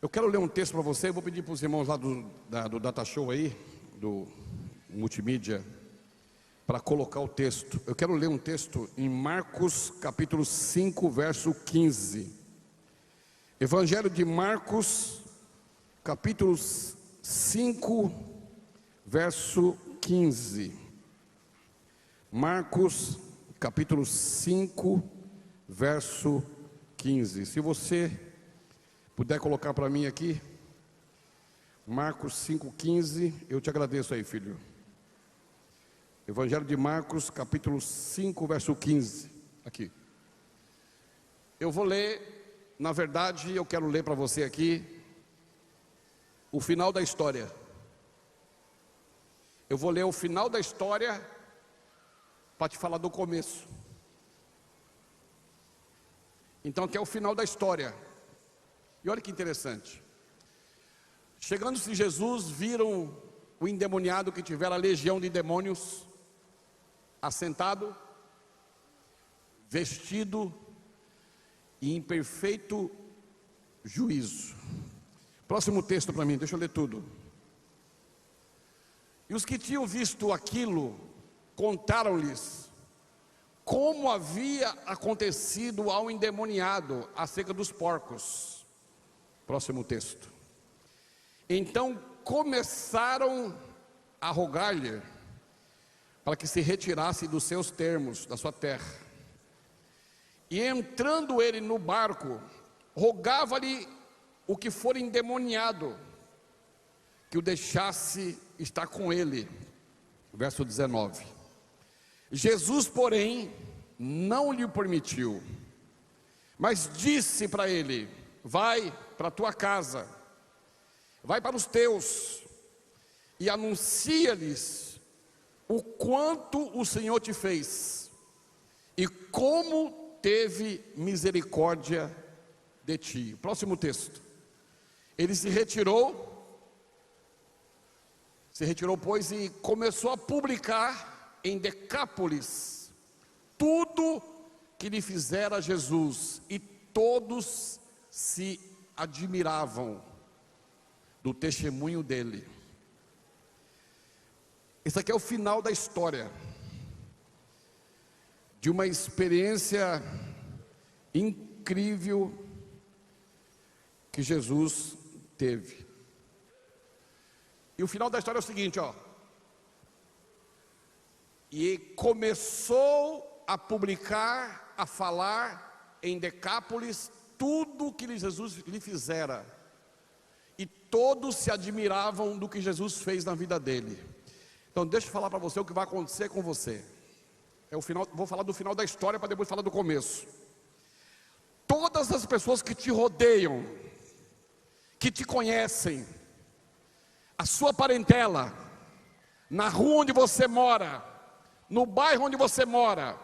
Eu quero ler um texto para você. Eu vou pedir para os irmãos lá do Data Show aí, do multimídia, para colocar o texto. Eu quero ler um texto em Marcos capítulo 5, verso 15. Evangelho de Marcos, capítulo 5, verso 15. Marcos, capítulo 5, verso 15. Se você puder colocar para mim aqui, Marcos 5,15, eu te agradeço aí, filho. Evangelho de Marcos, capítulo 5, verso 15, aqui. Eu vou ler, na verdade, eu quero ler para você aqui o final da história. Eu vou ler o final da história para te falar do começo. Então, aqui é o final da história. E olha que interessante. Chegando-se Jesus, viram o endemoniado que tivera a legião de demônios, assentado, vestido e em perfeito juízo. Próximo texto para mim, deixa eu ler tudo. E os que tinham visto aquilo, contaram-lhes como havia acontecido ao endemoniado acerca dos porcos. Próximo texto. Então começaram a rogar-lhe para que se retirasse dos seus termos, da sua terra. E entrando ele no barco, rogava-lhe o que for endemoniado, que o deixasse estar com ele. Verso 19. Jesus, porém, não lhe permitiu, mas disse para ele: vai para a tua casa, vai para os teus, e anuncia-lhes o quanto o Senhor te fez, e como teve misericórdia de ti. Próximo texto. Ele se retirou, pois, e começou a publicar em Decápolis tudo que lhe fizera Jesus, e todos se admiravam do testemunho dele. Esse aqui é o final da história de uma experiência incrível que Jesus teve. E o final da história é o seguinte, ó. E começou a publicar, a falar em Decápolis tudo que Jesus lhe fizera, e todos se admiravam do que Jesus fez na vida dele. Então deixa eu falar para você o que vai acontecer com você. É o final, vou falar do final da história para depois falar do começo. Todas as pessoas que te rodeiam, que te conhecem, a sua parentela, na rua onde você mora, no bairro onde você mora,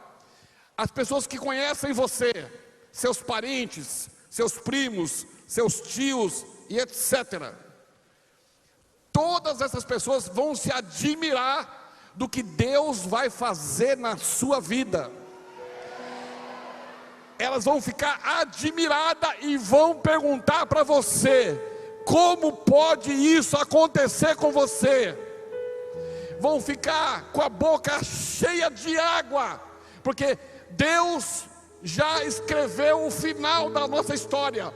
as pessoas que conhecem você, seus parentes, seus primos, seus tios e etc. Todas essas pessoas vão se admirar do que Deus vai fazer na sua vida. Elas vão ficar admiradas e vão perguntar para você: como pode isso acontecer com você? Vão ficar com a boca cheia de água, porque Deus já escreveu o final da nossa história.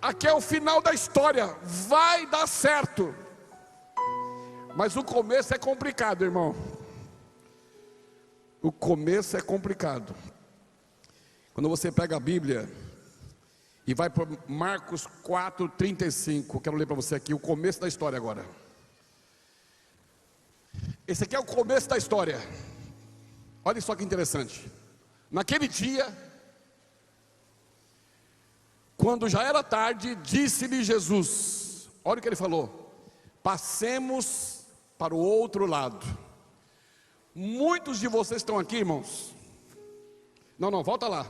Aqui é o final da história, vai dar certo. Mas o começo é complicado, irmão. O começo é complicado. Quando você pega a Bíblia e vai para Marcos 4:35, quero ler para você aqui o começo da história agora. Esse aqui é o começo da história. Olha só que interessante. Naquele dia, quando já era tarde, disse-lhe Jesus, olha o que ele falou: passemos para o outro lado. Muitos de vocês estão aqui, irmãos. Não, volta lá.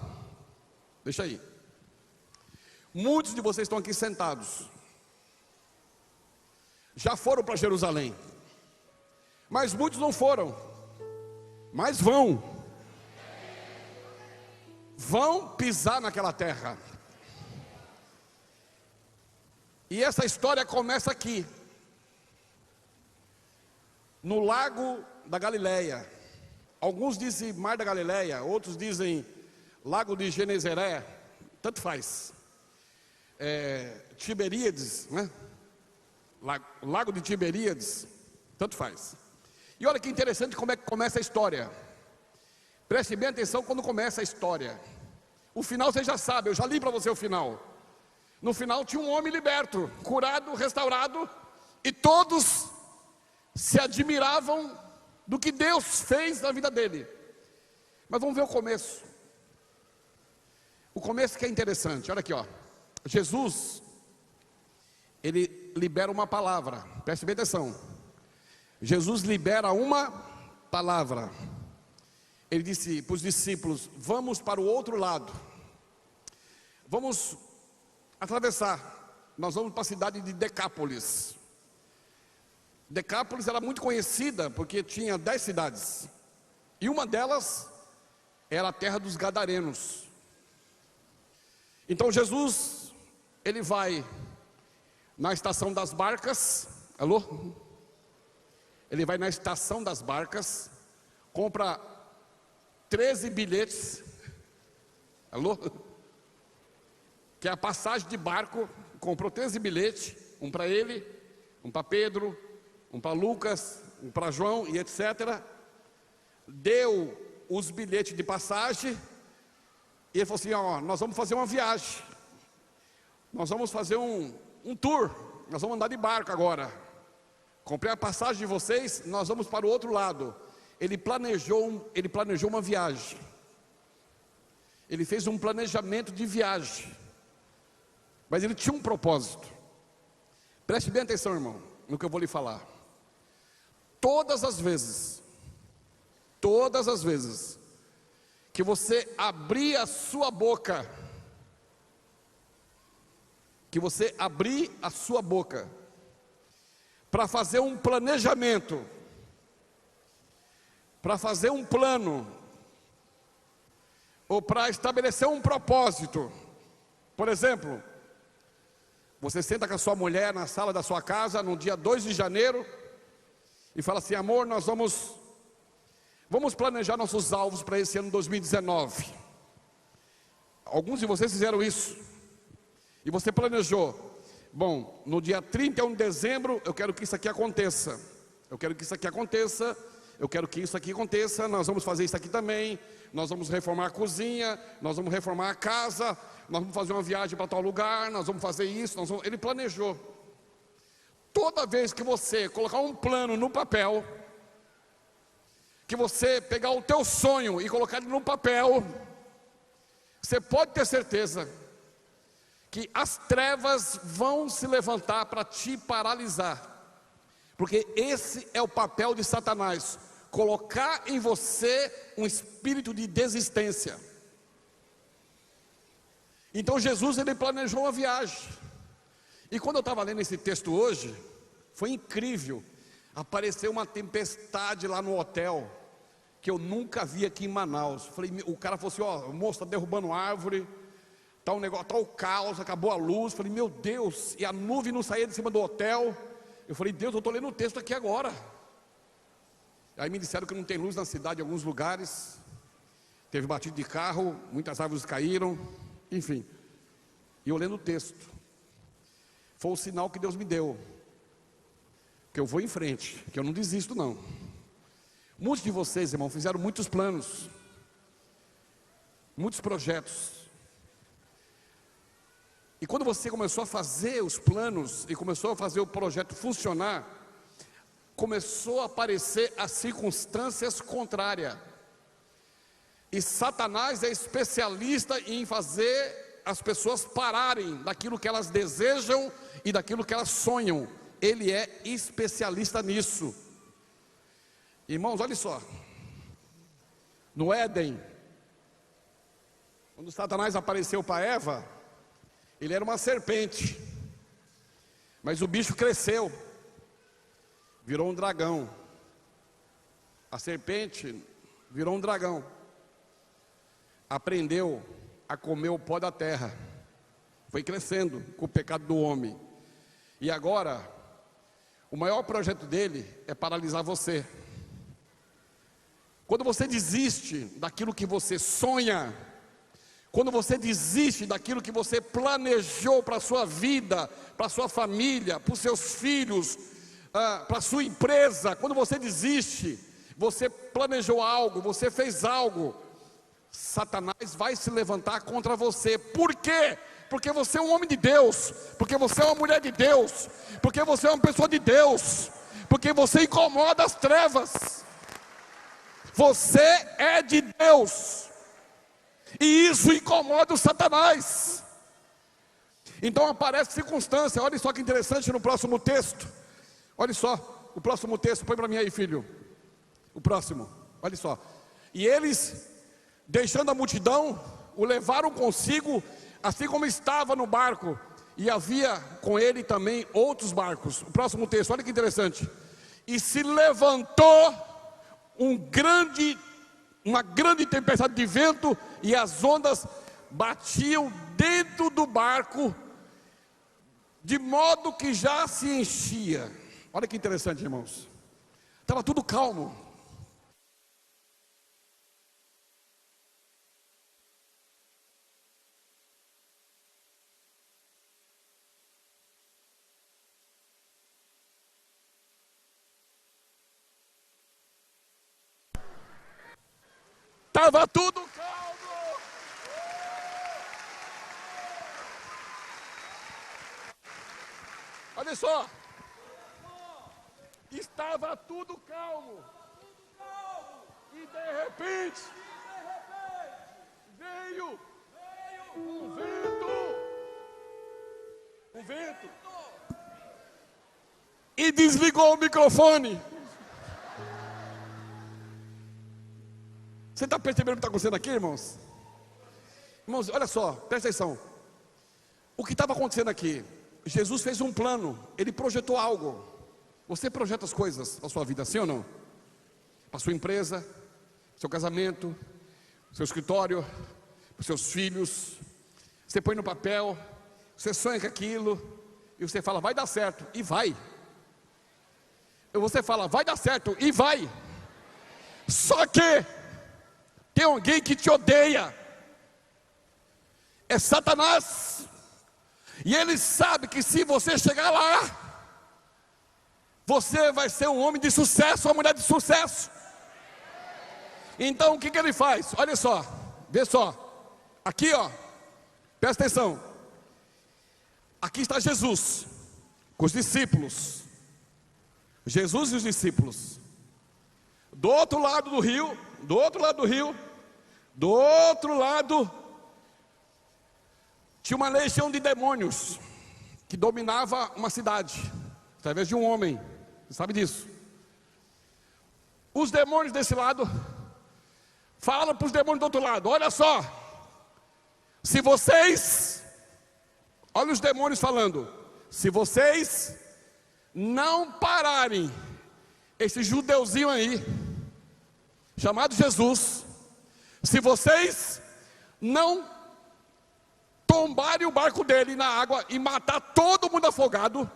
Deixa aí. Muitos de vocês estão aqui sentados. Já foram para Jerusalém. Mas muitos não foram, mas vão pisar naquela terra. E essa história começa aqui, no lago da Galileia. Alguns dizem Mar da Galileia, outros dizem Lago de Genezaré, tanto faz. Tiberíades, né? Lago de Tiberíades, tanto faz. E olha que interessante como é que começa a história. Preste bem atenção quando começa a história. O final você já sabe, eu já li para você o final. No final tinha um homem liberto, curado, restaurado, e todos se admiravam do que Deus fez na vida dele. Mas vamos ver o começo. O começo que é interessante, olha aqui, ó. Jesus, ele libera uma palavra, preste bem atenção. Jesus libera uma palavra. Ele disse para os discípulos: vamos para o outro lado, vamos atravessar, nós vamos para a cidade de Decápolis. Decápolis era muito conhecida porque tinha 10 cidades, e uma delas era a terra dos Gadarenos. Então Jesus, ele vai na estação das barcas, alô? Ele vai na estação das barcas, compra 13 bilhetes, alô? Que é a passagem de barco, comprou 13 bilhetes, um para ele, um para Pedro, um para Lucas, um para João e etc. Deu os bilhetes de passagem, e ele falou assim: ó, nós vamos fazer uma viagem, nós vamos fazer um tour, nós vamos andar de barco agora. Comprei a passagem de vocês, nós vamos para o outro lado. Ele planejou uma viagem. Ele fez um planejamento de viagem. Mas ele tinha um propósito. Preste bem atenção, irmão, no que eu vou lhe falar. Todas as vezes que você abrir a sua boca, para fazer um planejamento, para fazer um plano, ou para estabelecer um propósito. Por exemplo, você senta com a sua mulher na sala da sua casa no dia 2 de janeiro e fala assim: amor, nós vamos planejar nossos alvos para esse ano 2019. Alguns de vocês fizeram isso, e você planejou: bom, no dia 31 de dezembro eu quero que isso aqui aconteça, eu quero que isso aqui aconteça, eu quero que isso aqui aconteça, nós vamos fazer isso aqui também, nós vamos reformar a cozinha, nós vamos reformar a casa, nós vamos fazer uma viagem para tal lugar, nós vamos fazer isso, ele planejou. Toda vez que você colocar um plano no papel, que você pegar o teu sonho e colocar ele no papel, você pode ter certeza que as trevas vão se levantar para te paralisar, porque esse é o papel de Satanás, colocar em você um espírito de desistência. Então Jesus, ele planejou uma viagem, e quando eu estava lendo esse texto hoje, foi incrível. Apareceu uma tempestade lá no hotel, que eu nunca vi aqui em Manaus. O cara falou assim: ó, o moço está derrubando árvore, está um negócio, está o caos, acabou a luz. Falei, meu Deus, e a nuvem não saía de cima do hotel. Eu falei, Deus, eu estou lendo o texto aqui agora. Aí me disseram que não tem luz na cidade em alguns lugares, teve batido de carro, muitas árvores caíram, enfim. E eu lendo o texto, foi o sinal que Deus me deu, que eu vou em frente, que eu não desisto não. Muitos de vocês, irmão, fizeram muitos planos, muitos projetos, e quando você começou a fazer os planos, e começou a fazer o projeto funcionar, começou a aparecer as circunstâncias contrárias, e Satanás é especialista em fazer as pessoas pararem daquilo que elas desejam, e daquilo que elas sonham. Ele é especialista nisso. Irmãos, olha só, no Éden, quando Satanás apareceu para Eva, ele era uma serpente, mas o bicho cresceu, virou um dragão. A serpente virou um dragão, aprendeu a comer o pó da terra, foi crescendo com o pecado do homem, e agora o maior projeto dele é paralisar você. Quando você desiste daquilo que você sonha, quando você desiste daquilo que você planejou para a sua vida, para a sua família, para os seus filhos, para a sua empresa, quando você desiste, você planejou algo, você fez algo, Satanás vai se levantar contra você. Por quê? Porque você é um homem de Deus, porque você é uma mulher de Deus, porque você é uma pessoa de Deus, porque você incomoda as trevas. Você é de Deus, e isso incomoda o Satanás. Então aparece circunstância. Olha só que interessante no próximo texto. Olha só, o próximo texto, põe para mim aí, filho. O próximo, olha só. E eles, deixando a multidão, o levaram consigo, assim como estava no barco, e havia com ele também outros barcos. O próximo texto, olha que interessante. E se levantou uma grande tempestade de vento, e as ondas batiam dentro do barco, de modo que já se enchia. Olha que interessante, irmãos. Estava tudo calmo. Estava tudo calmo. Olha só. Estava tudo calmo. E de repente veio um vento. E desligou o microfone. Você está percebendo o que está acontecendo aqui, irmãos? Irmãos, olha só, presta atenção. O que estava acontecendo aqui? Jesus fez um plano, ele projetou algo. Você projeta as coisas na sua vida, sim ou não? Para a sua empresa, seu casamento, seu escritório, para os seus filhos. Você põe no papel, você sonha com aquilo, e você fala, vai dar certo, e vai. E você fala, vai dar certo, e vai. Só que tem alguém que te odeia, é Satanás, e ele sabe que se você chegar lá, você vai ser um homem de sucesso, uma mulher de sucesso. Então o que ele faz? Olha só, vê só, aqui ó, presta atenção, aqui está Jesus, com os discípulos, Jesus e os discípulos, do outro lado do rio, do outro lado, tinha uma legião de demônios, que dominava uma cidade, através de um homem, você sabe disso. Os demônios desse lado, falaram para os demônios do outro lado, olha só, se vocês, olha os demônios falando, se vocês não pararem, esse judeuzinho aí, chamado Jesus, se vocês não tombarem o barco dele na água e matar todo mundo afogado,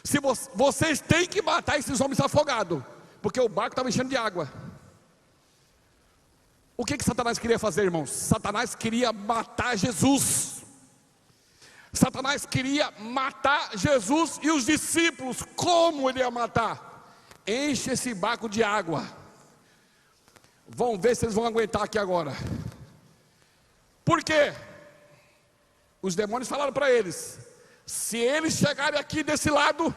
se vocês têm que matar esses homens afogados, porque o barco estava enchendo de água. O que Satanás queria fazer, irmãos? Satanás queria matar Jesus. Satanás queria matar Jesus e os discípulos. Como ele ia matar? Enche esse barco de água. Vamos ver se eles vão aguentar aqui agora. Por quê? Os demônios falaram para eles, se eles chegarem aqui desse lado,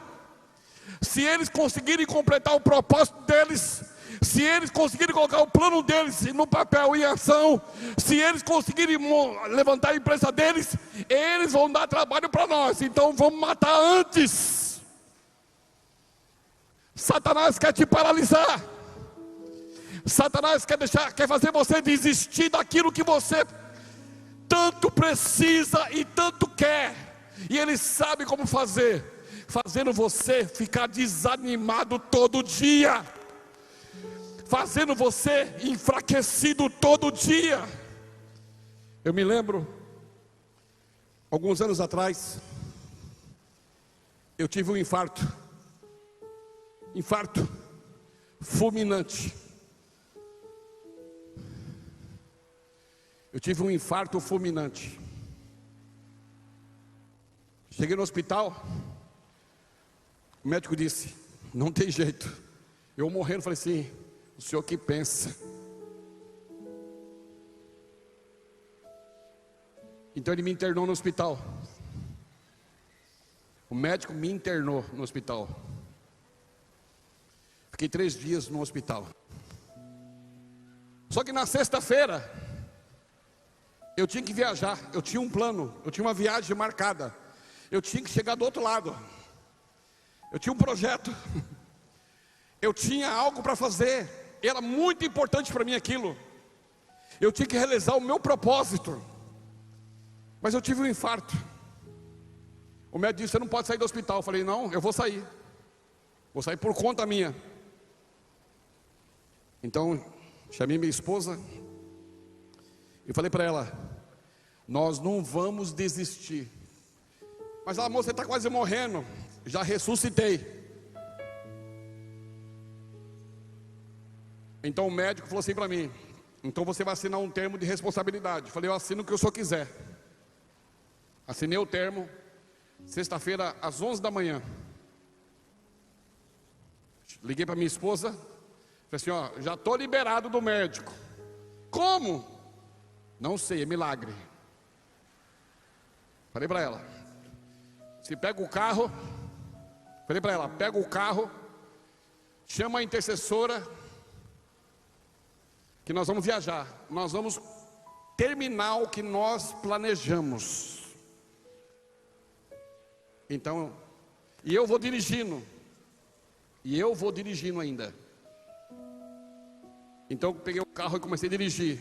se eles conseguirem completar o propósito deles, se eles conseguirem colocar o plano deles no papel, em ação, se eles conseguirem levantar a empresa deles, eles vão dar trabalho para nós, então vamos matar antes. Satanás quer te paralisar. Satanás quer fazer você desistir daquilo que você tanto precisa e tanto quer, e ele sabe como fazer, fazendo você ficar desanimado todo dia. fazendo você enfraquecido todo dia. Eu me lembro, alguns anos atrás, eu tive um infarto fulminante. Eu tive um infarto fulminante. Cheguei no hospital, o médico disse: não tem jeito. Eu morrendo, falei assim: o senhor que pensa. Então ele me internou no hospital. O médico me internou no hospital. Fiquei 3 dias no hospital. Só que na sexta-feira eu tinha que viajar. Eu tinha um plano, eu tinha uma viagem marcada. Eu tinha que chegar do outro lado. Eu tinha um projeto. Eu tinha algo para fazer. Era muito importante para mim aquilo. Eu tinha que realizar o meu propósito. Mas eu tive um infarto. O médico disse: você não pode sair do hospital. Eu falei: não, eu vou sair. Vou sair por conta minha. Então chamei minha esposa e falei para ela: nós não vamos desistir. Mas ela: moça, você está quase morrendo. Já ressuscitei. Então o médico falou assim para mim: então você vai assinar um termo de responsabilidade. Eu falei: eu assino o que o senhor quiser. Assinei o termo. Sexta-feira às 11 da manhã. Liguei para minha esposa. Falei assim: ó, já estou liberado do médico. Como? Não sei, é milagre. Falei para ela: se pega o carro. Falei para ela: pega o carro, chama a intercessora, que nós vamos viajar. Nós vamos terminar o que nós planejamos. Então, e eu vou dirigindo. Ainda. Então eu peguei o carro e comecei a dirigir.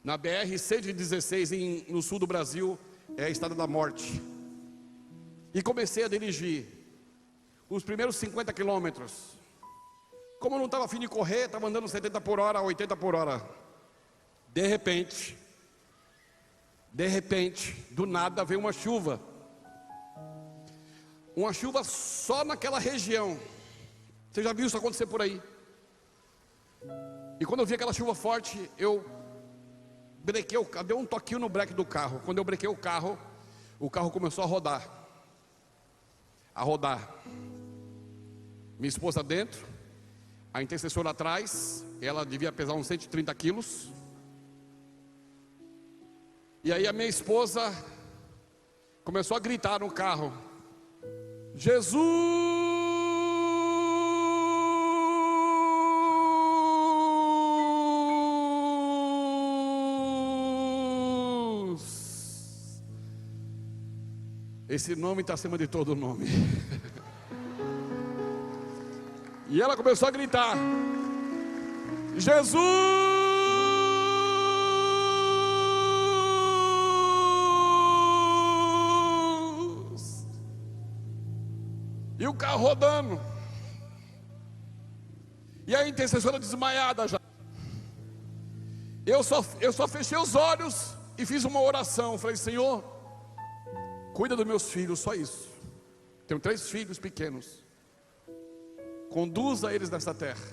Na BR-116, no sul do Brasil, é a estrada da morte. E comecei a dirigir. Os primeiros 50 quilômetros. Como eu não estava afim de correr, estava andando 70 por hora, 80 por hora. De repente, do nada veio uma chuva. Uma chuva só naquela região. Você já viu isso acontecer por aí? E quando eu vi aquela chuva forte, eu brequei o carro, dei um toquinho no breque do carro. Quando eu brequei o carro começou a rodar. Minha esposa dentro, a intercessora atrás, ela devia pesar uns 130 quilos. E aí a minha esposa começou a gritar no carro: Jesus! Esse nome está acima de todo nome. E ela começou a gritar: Jesus! E o carro rodando. E a intercessora desmaiada já. Eu só fechei os olhos e fiz uma oração. Falei: Senhor, cuida dos meus filhos, só isso. Tenho 3 filhos pequenos. Conduza eles nessa terra.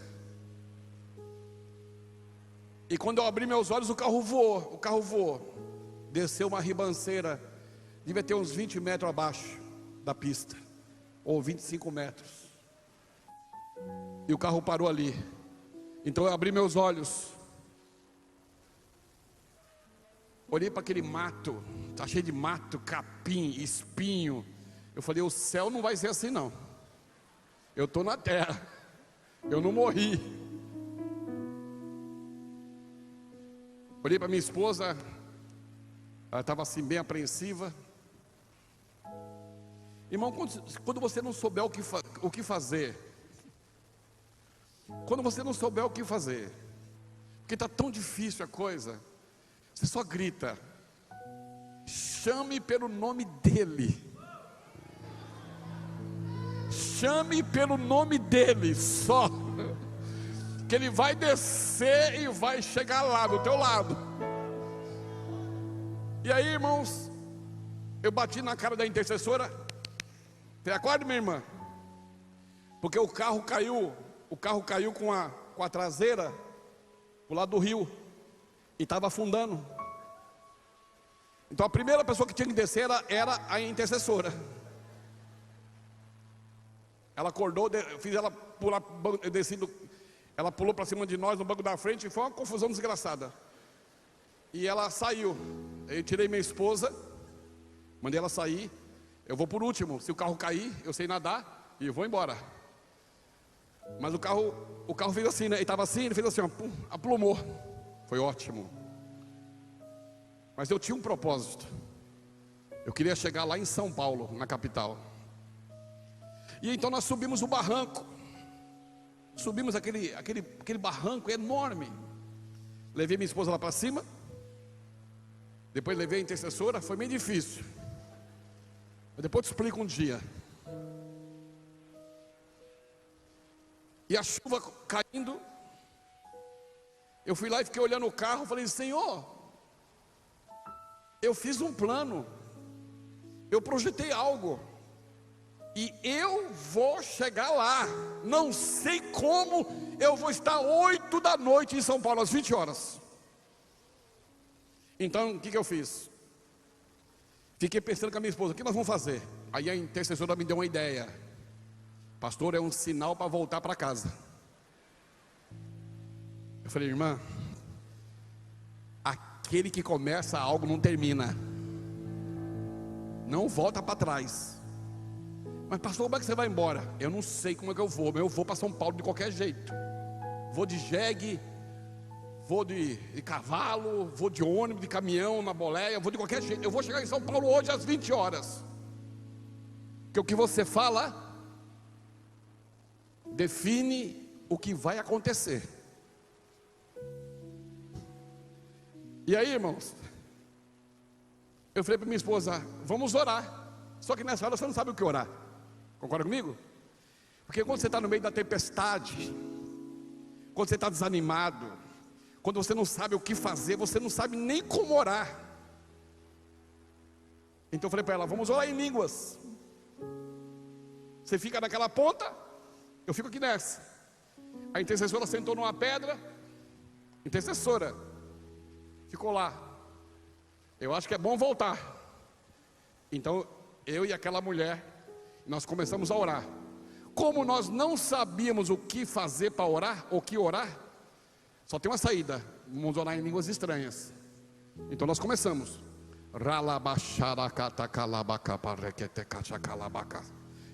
E quando eu abri meus olhos, o carro voou. Desceu uma ribanceira, devia ter uns 20 metros abaixo da pista, ou 25 metros. E o carro parou ali. Então eu abri meus olhos, olhei para aquele mato, está cheio de mato, capim, espinho. Eu falei: o céu não vai ser assim não. Eu estou na terra, eu não morri. Olhei para minha esposa, ela estava assim bem apreensiva. Irmão, quando você não souber o que fazer, quando você não souber o que fazer, porque está tão difícil a coisa, você só grita: chame pelo nome dEle. Chame pelo nome dEle só. que ele vai descer e vai chegar lá do teu lado. E aí, irmãos, eu bati na cara da intercessora. Falei, acorde, minha irmã, porque o carro caiu com a traseira pro lado do rio e estava afundando. Então a primeira pessoa que tinha que descer era a intercessora. Ela acordou, eu fiz ela pular, descido, ela pulou para cima de nós no banco da frente e foi uma confusão desgraçada. E ela saiu. Eu tirei minha esposa, mandei ela sair. Eu vou por último, se o carro cair, eu sei nadar e eu vou embora. Mas o carro fez assim, né? Ele estava assim, ele fez assim, ó, pum, aplumou. Foi ótimo. Mas eu tinha um propósito. Eu queria chegar lá em São Paulo, na capital. E então nós subimos o barranco. Subimos aquele barranco enorme. Levei minha esposa lá para cima. Depois levei a intercessora. Foi meio difícil. Mas depois eu te explico um dia. E a chuva caindo. Eu fui lá e fiquei olhando o carro. Falei, Senhor, eu fiz um plano. Eu projetei algo. E eu vou chegar lá. Não sei como. Eu vou estar 8 da noite em São Paulo, às 20 horas. Então, o que eu fiz? Fiquei pensando com a minha esposa, o que nós vamos fazer? Aí a intercessora me deu uma ideia. Pastor, é um sinal para voltar para casa. Eu falei, irmã, aquele que começa algo não termina. Não volta para trás. Mas pastor, como é que você vai embora? Eu não sei como é que eu vou, mas eu vou para São Paulo de qualquer jeito. Vou de jegue, vou de cavalo, vou de ônibus, de caminhão, na boleia, vou de qualquer jeito. Eu vou chegar em São Paulo hoje às 20 horas. Porque o que você fala define o que vai acontecer. E aí, irmãos, eu falei para minha esposa, vamos orar. Só que nessa hora você não sabe o que orar. Concorda comigo? Porque quando você está no meio da tempestade, quando você está desanimado, quando você não sabe o que fazer, você não sabe nem como orar. Então eu falei para ela, vamos orar em línguas. Você fica naquela ponta, eu fico aqui nessa. A intercessora sentou numa pedra. Intercessora ficou lá. Eu acho que é bom voltar. Então eu e aquela mulher, nós começamos a orar. Como nós não sabíamos o que fazer para orar, ou que orar, só tem uma saída, vamos orar em línguas estranhas. Então nós começamos.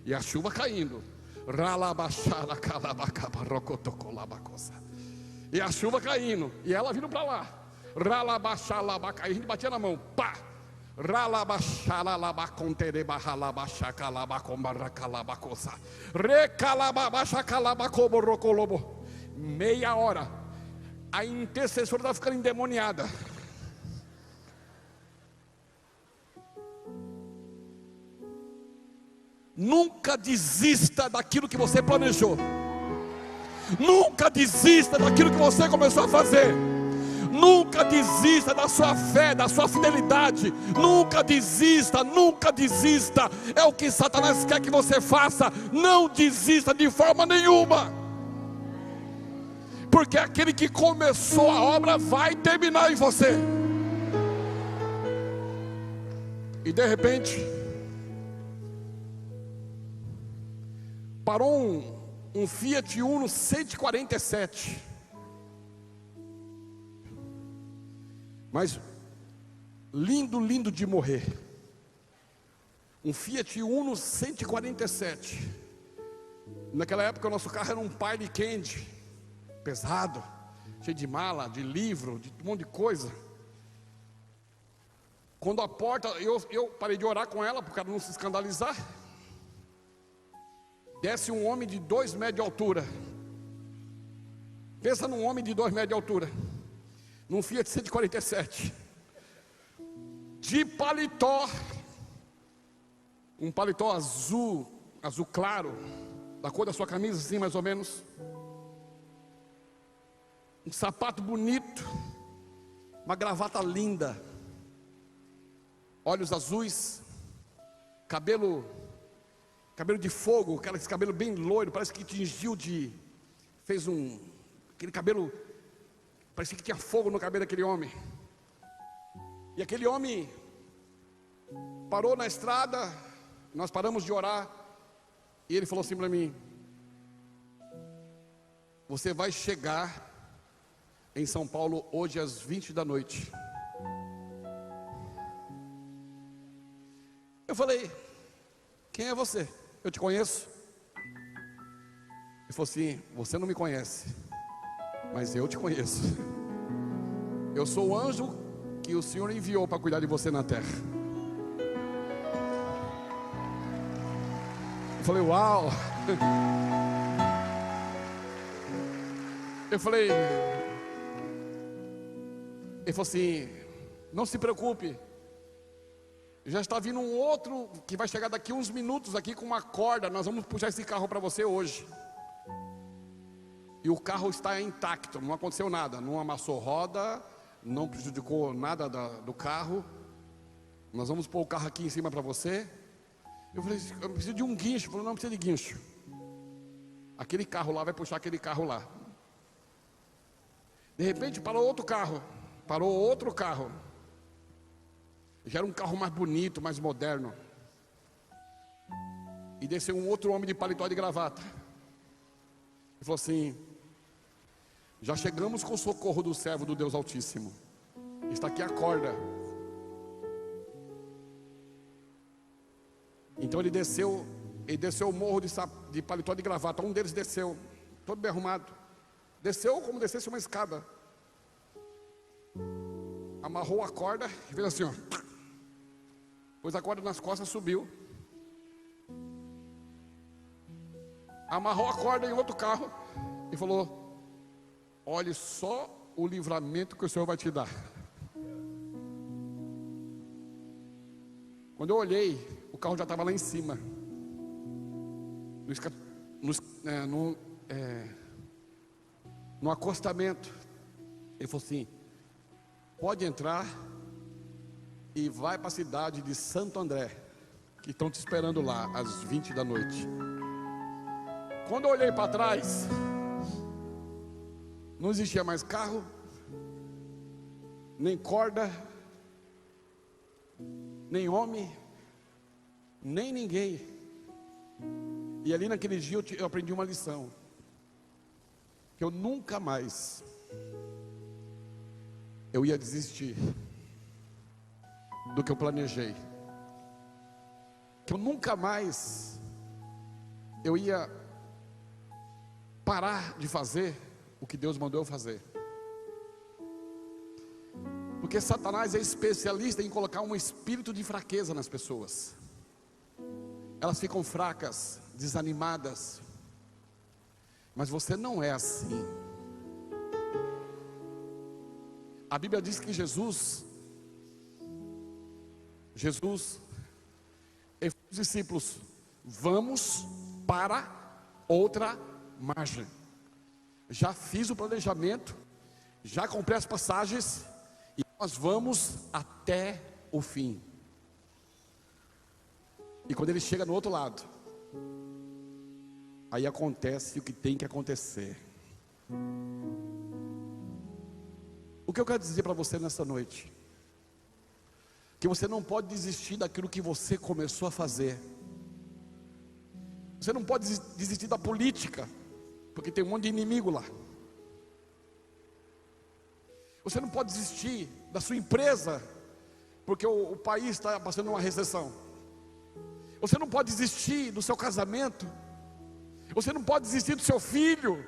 E a chuva caindo. E a chuva caindo. E ela vindo para lá. Aí a gente batia na mão. Pá! Meia hora. A intercessora está ficando endemoniada. Nunca desista daquilo que você planejou. Nunca desista daquilo que você começou a fazer. Nunca desista da sua fé, da sua fidelidade. Nunca desista, nunca desista. É o que Satanás quer que você faça. Não desista de forma nenhuma. Porque aquele que começou a obra vai terminar em você. E de repente parou um Fiat Uno 147. Mas lindo de morrer. Um Fiat Uno 147. Naquela época o nosso carro era um Pilot Candy, pesado, cheio de mala, de livro, de um monte de coisa. Quando a porta, eu parei de orar com ela, para o cara não se escandalizar. Desce um homem de 2 metros de altura. Pensa num homem de 2 metros de altura, num Fiat 147, de paletó, um paletó azul claro, da cor da sua camisa, assim mais ou menos. um sapato bonito, uma gravata linda, olhos azuis, cabelo de fogo, esse cabelo bem loiro, parece que tingiu aquele cabelo, parecia que tinha fogo no cabelo daquele homem. E aquele homem parou na estrada, nós paramos de orar, e ele falou assim para mim: você vai chegar em São Paulo hoje às 20 da noite. Eu falei: quem é você? Eu te conheço? Ele falou assim: você não me conhece, mas eu te conheço. Eu sou o anjo que o Senhor enviou para cuidar de você na terra. Eu falei: uau. Eu falei, ele falou assim: não se preocupe, já está vindo um outro que vai chegar daqui uns minutos aqui com uma corda. Nós vamos puxar esse carro para você hoje. E o carro está intacto, não aconteceu nada, não amassou roda, não prejudicou nada do carro. Nós vamos pôr o carro aqui em cima para você. Eu falei: eu preciso de um guincho. Ele falou: não precisa de guincho, aquele carro lá vai puxar aquele carro lá. De repente parou outro carro, já era um carro mais bonito, mais moderno, e desceu um outro homem de paletó e de gravata. Ele falou assim: já chegamos com o socorro do servo do Deus Altíssimo, está aqui a corda. Então ele desceu o morro de paletó e de gravata. Um deles desceu, todo bem arrumado, desceu como descesse uma escada, amarrou a corda e fez assim, ó. Pôs a corda nas costas, subiu, amarrou a corda em outro carro e falou: olhe só o livramento que o Senhor vai te dar. Quando eu olhei, o carro já estava lá em cima, no acostamento. Ele falou assim: pode entrar e vai para a cidade de Santo André, que estão te esperando lá às 20 da noite. Quando eu olhei para trás, não existia mais carro, nem corda, nem homem, nem ninguém. E ali naquele dia eu aprendi uma lição, que eu nunca mais eu ia desistir do que eu planejei, que eu nunca mais eu ia parar de fazer o que Deus mandou eu fazer. Porque Satanás é especialista em colocar um espírito de fraqueza nas pessoas. Elas ficam fracas, desanimadas. Mas você não é assim. A Bíblia diz que Jesus e os discípulos: vamos para outra margem. Já fiz o planejamento, já comprei as passagens e nós vamos até o fim. E quando ele chega no outro lado, aí acontece o que tem que acontecer. O que eu quero dizer para você nessa noite? Que você não pode desistir daquilo que você começou a fazer. Você não pode desistir da política, porque tem um monte de inimigo lá. Você não pode desistir da sua empresa, porque o país está passando uma recessão. Você não pode desistir do seu casamento. Você não pode desistir do seu filho.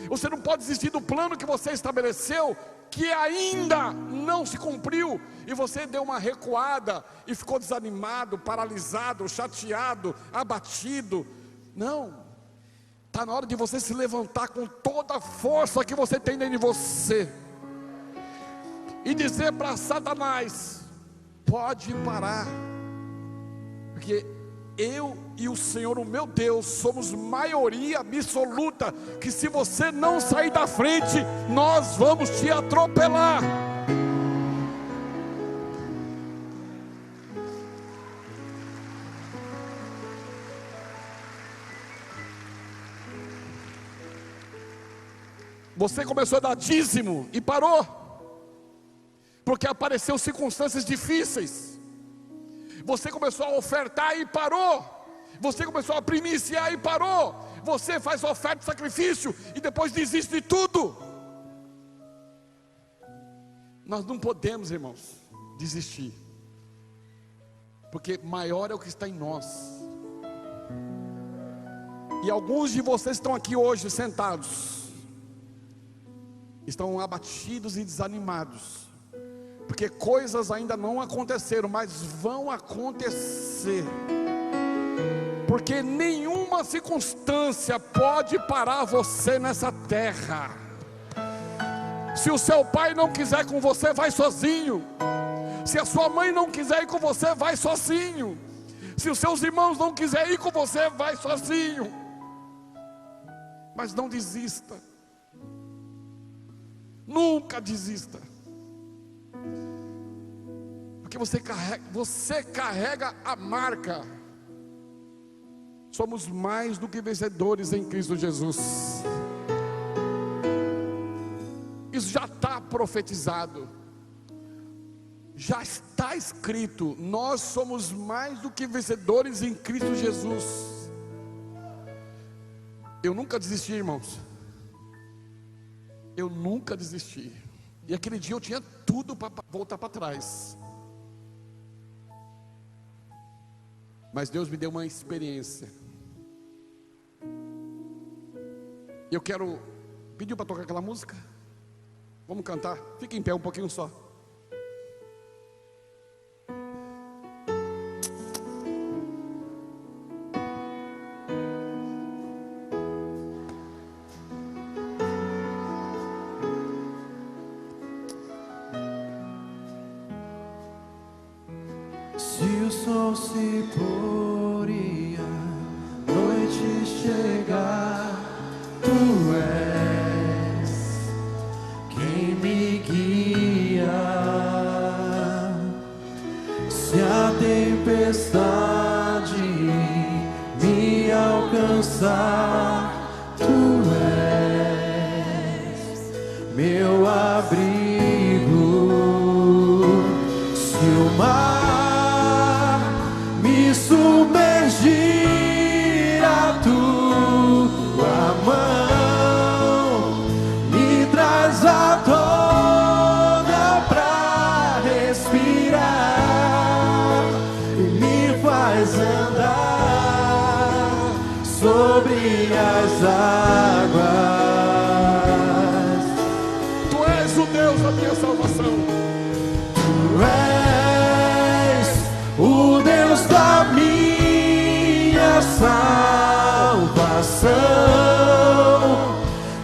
Você não pode desistir do plano que você estabeleceu, que ainda não se cumpriu, e você deu uma recuada e ficou desanimado, paralisado, chateado, abatido. Não, está na hora de você se levantar com toda a força que você tem dentro de você e dizer para Satanás: pode parar, porque eu e o Senhor, o meu Deus, somos maioria absoluta, que se você não sair da frente, nós vamos te atropelar. Você começou a dar dízimo e parou, porque apareceu circunstâncias difíceis. Você começou a ofertar e parou. Você começou a primiciar e parou. Você faz oferta e sacrifício e depois desiste de tudo. Nós não podemos, irmãos, desistir, porque maior é o que está em nós. E alguns de vocês estão aqui hoje sentados, estão abatidos e desanimados, porque coisas ainda não aconteceram, mas vão acontecer. Porque nenhuma circunstância pode parar você nessa terra. Se o seu pai não quiser com você, vai sozinho. Se a sua mãe não quiser ir com você, vai sozinho. Se os seus irmãos não quiserem ir com você, vai sozinho. Mas não desista. Nunca desista. Porque você carrega a marca. Somos mais do que vencedores em Cristo Jesus. Isso já está profetizado, já está escrito. Nós somos mais do que vencedores em Cristo Jesus. Eu nunca desisti, irmãos. Eu nunca desisti. E aquele dia eu tinha tudo para voltar para trás. Mas Deus me deu uma experiência. Eu quero pedir para tocar aquela música. Vamos cantar. Fica em pé um pouquinho só. Se o sol se pôr e a noite chegar, tu és quem me guia. Se a tempestade me alcançar, tu és meu abrigo. Se o mar me submergir, a tua mão me traz à tona pra respirar e me faz andar sobre as águas. Tu és o Deus da minha salvação. Tu és o Deus da minha salvação.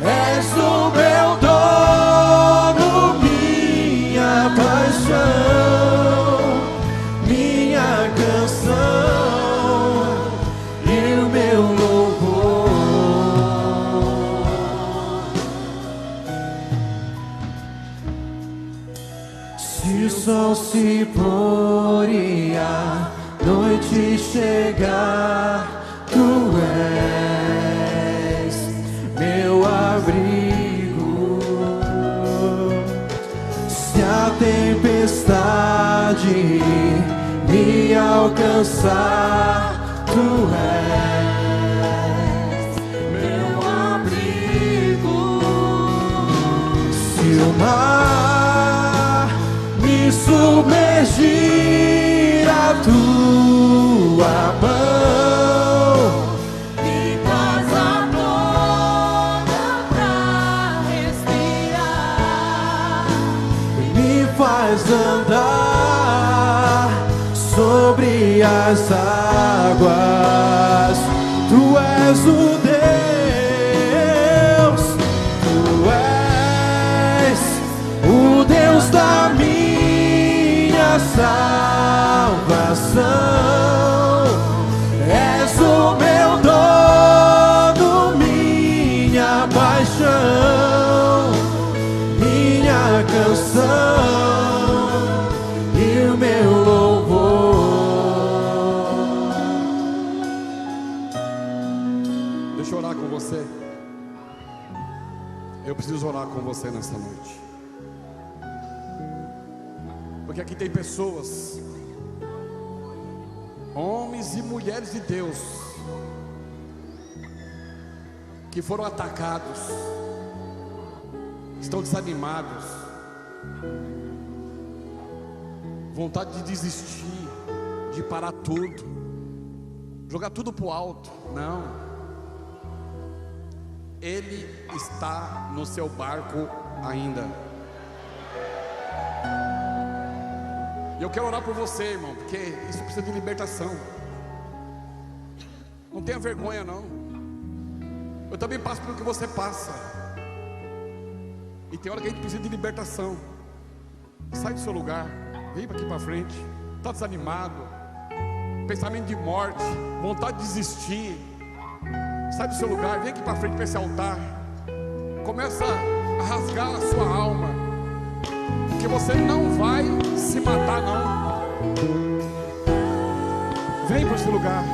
És o meu dono, minha paixão, minha canção e o meu louvor. Se o sol se pôr e a noite chegar, tu és meu abrigo. Se a tempestade me alcançar, tu és meu abrigo. Se o mar me submergir, a tua mão me traz à tona pra respirar e me faz andar sobre as águas. Tu és o Deus, tu és o Deus da minha salvação. Deixa eu orar com você. Eu preciso orar com você nessa noite. Porque aqui tem pessoas, homens e mulheres de Deus, que foram atacados, estão desanimados, vontade de desistir, de parar tudo, jogar tudo para o alto. Não, Ele está no seu barco ainda. E eu quero orar por você, irmão, porque isso precisa de libertação. Não tenha vergonha, não. Eu também passo pelo que você passa. E tem hora que a gente precisa de libertação. Sai do seu lugar, vem aqui para frente. Está desanimado, pensamento de morte, vontade de desistir. Sai do seu lugar, vem aqui para frente para esse altar. Começa a rasgar a sua alma, porque você não vai se matar, não. Vem para esse lugar.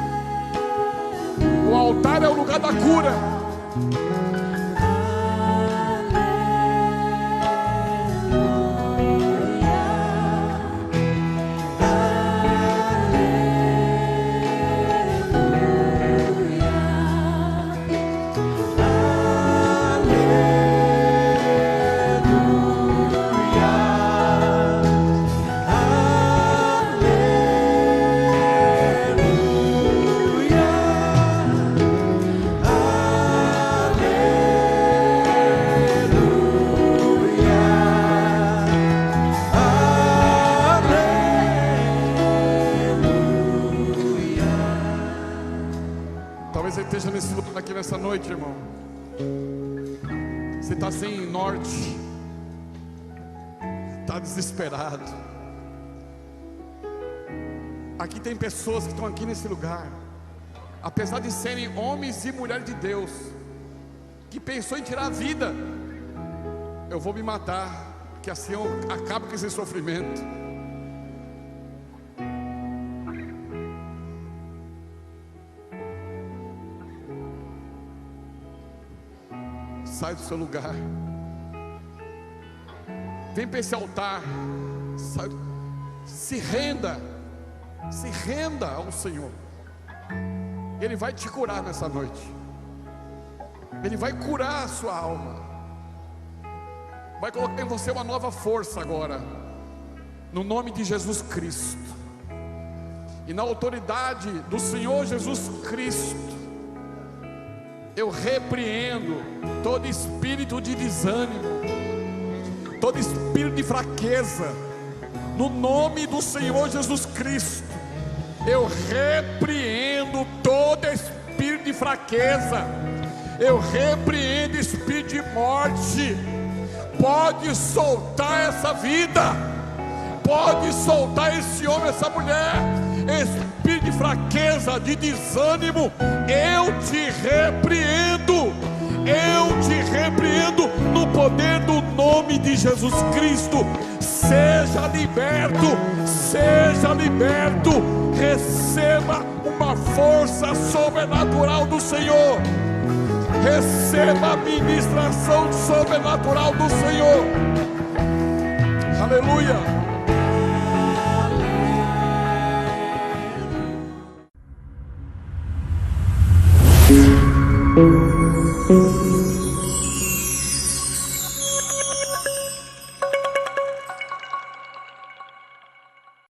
O altar é o lugar da cura. Esteja nesse lugar aqui nessa noite, irmão. Você está sem norte, está desesperado. Aqui tem pessoas que estão aqui nesse lugar, apesar de serem homens e mulheres de Deus, que pensou em tirar a vida. Eu vou me matar, que assim eu acabo com esse sofrimento. Sai do seu lugar, vem para esse altar, se renda ao Senhor. Ele vai te curar nessa noite, Ele vai curar a sua alma, vai colocar em você uma nova força agora, no nome de Jesus Cristo, e na autoridade do Senhor Jesus Cristo. Eu repreendo todo espírito de desânimo, todo espírito de fraqueza, no nome do Senhor Jesus Cristo. Eu repreendo todo espírito de fraqueza, eu repreendo espírito de morte. Pode soltar essa vida, pode soltar esse homem, essa mulher. Espírito de fraqueza, de desânimo, eu te repreendo no poder do nome de Jesus Cristo. Seja liberto, receba uma força sobrenatural do Senhor, receba a ministração sobrenatural do Senhor. Aleluia.